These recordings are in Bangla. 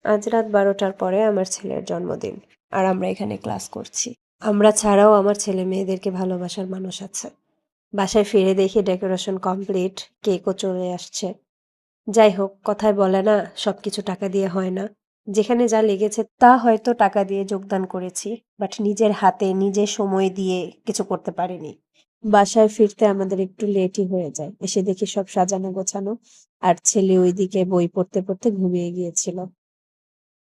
আজ রাত ১২টার পরে আমার ছেলের জন্মদিন। আর আমরা এখানে ক্লাস করছি। আমরা ছাড়াও আমার ছেলে-মেয়েদেরকে ভালোবাসার মানুষ আছে। বাসায় ফিরে দেখি ডেকোরেশন কমপ্লিট, কেকও চলে আসছে। যাই হোক, কথায় বলে না, সবকিছু টাকা দিয়ে হয় না। যেখানে যা লেগেছে তা হয়তো টাকা দিয়ে যোগদান করেছি, বাট নিজের হাতে, নিজে সময় দিয়ে কিছু করতে পারিনি। বাসায় ফিরতে আমাদের একটু লেটই হয়ে যায়। এসে দেখি সব সাজানো গোছানো, আর ছেলে ওইদিকে বই পড়তে পড়তে ঘুমিয়ে গিয়েছিল।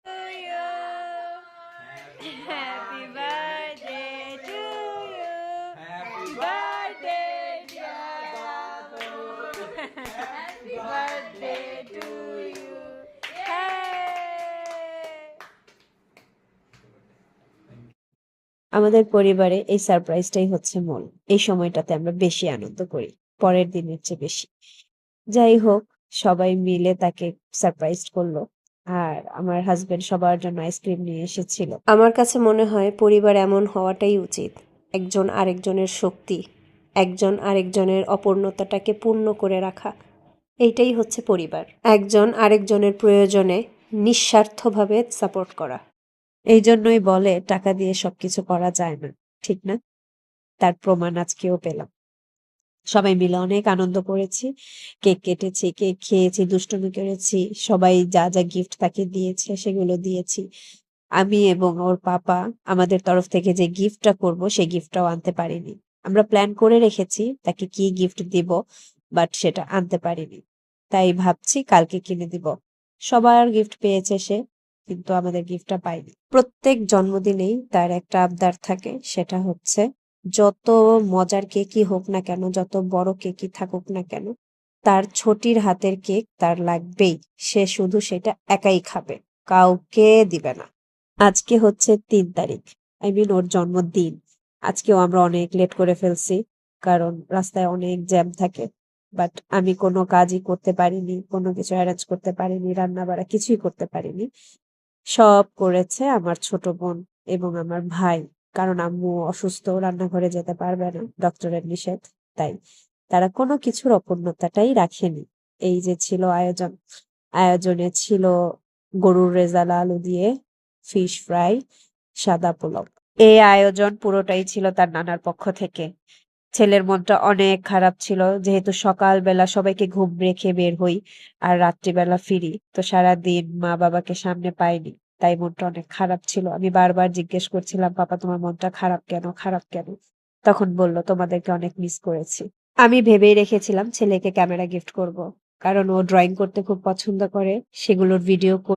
To you. Happy birthday to you. Happy birthday, dear Babu. Happy birthday to you. Hey! আমাদের পরিবারে এই সারপ্রাইজটাই হচ্ছে মূল। এই সময়টাতে আমরা বেশি আনন্দ করি, পরের দিনের চেয়ে বেশি। যাই হোক, সবাই মিলে তাকে সারপ্রাইজ করলো। আর আমার হাজবেন্ড সবার জন্য আইসক্রিম নিয়ে এসেছিল। আমার কাছে মনে হয় পরিবার এমন হওয়াটাই উচিত। একজন আরেকজনের শক্তি, একজন আরেকজনের অপূর্ণতাটাকে পূর্ণ করে রাখা। এইটাই হচ্ছে পরিবার। একজন আরেকজনের প্রয়োজনে নিঃস্বার্থভাবে সাপোর্ট করা। এই জন্যই বলে টাকা দিয়ে সবকিছু করা যায় না, ঠিক না? তার প্রমাণ আজকেও পেলাম। সবাই মিলে অনেক আনন্দ করেছি, কেক কেটেছি, কেক খেয়েছি, দুষ্টুমি করেছি, সবাই যা যা গিফট তাকে দিয়েছে সেগুলো দিয়েছি। আমি এবং ওর পাপা আমাদের তরফ থেকে যে গিফটটা করব সেই গিফটটাও আনতে পারিনি। আমরা প্ল্যান করে রেখেছি তাকে কি গিফট দিব, বাট সেটা আনতে পারিনি। তাই ভাবছি কালকে কিনে দিব। সবার গিফট পেয়েছে সে, কিন্তু আমাদের গিফটটা পাইনি। প্রত্যেক জন্মদিনেই তার একটা আবদার থাকে, সেটা হচ্ছে যত মজার কেকই হোক না কেন, যত বড় কেকই থাকুক না কেন, তার ছোটির হাতের কেক তার লাগবেই। সে শুধু সেটা একাই খাবে, কাউকে দিবে না। আজকে হচ্ছে ৩ তারিখ, আই মিন ওর জন্মদিন। আজকেও আমরা অনেক লেট করে ফেলছি, কারণ রাস্তায় অনেক জ্যাম থাকে। বাট আমি কোনো কাজই করতে পারিনি, কোনো কিছু অ্যারেঞ্জ করতে পারিনি, রান্না বাড়া কিছুই করতে পারিনি। সব করেছে আমার ছোট বোন এবং আমার ভাই। কারণ আম্মু অসুস্থ, রান্নাঘরে যেতে পারবে না, ডক্টরের নিষেধ। তাই তারা কোনো কিছুর অপূর্ণতাটাই রাখেনি। এই যে ছিল আয়োজন, আয়োজনে ছিল গরুর রেজালা আলু দিয়ে ফিশ ফ্রাই, সাদা পোলাও। এই আয়োজন পুরোটাই ছিল তার নানার পক্ষ থেকে। ছেলের মনটা অনেক খারাপ ছিল, যেহেতু সকালবেলা সবাইকে ঘুম রেখে বের হই আর রাত্রিবেলা ফিরি, তো সারাদিন মা বাবাকে সামনে পাইনি। তাই মনটা অনেক খারাপ ছিল। আমি বারবার জিজ্ঞেস করছিলাম, পাপা তোমার মনটা খারাপ কেন, খারাপ কেন? তখন বলল, তোমাদেরকে অনেক মিস করেছি। আমি ভেবেই রেখেছিলাম ছেলেকে ক্যামেরা গিফট করব, কারণ ও ড্রয়িং করতে খুব পছন্দ করে, সেগুলোর ভিডিও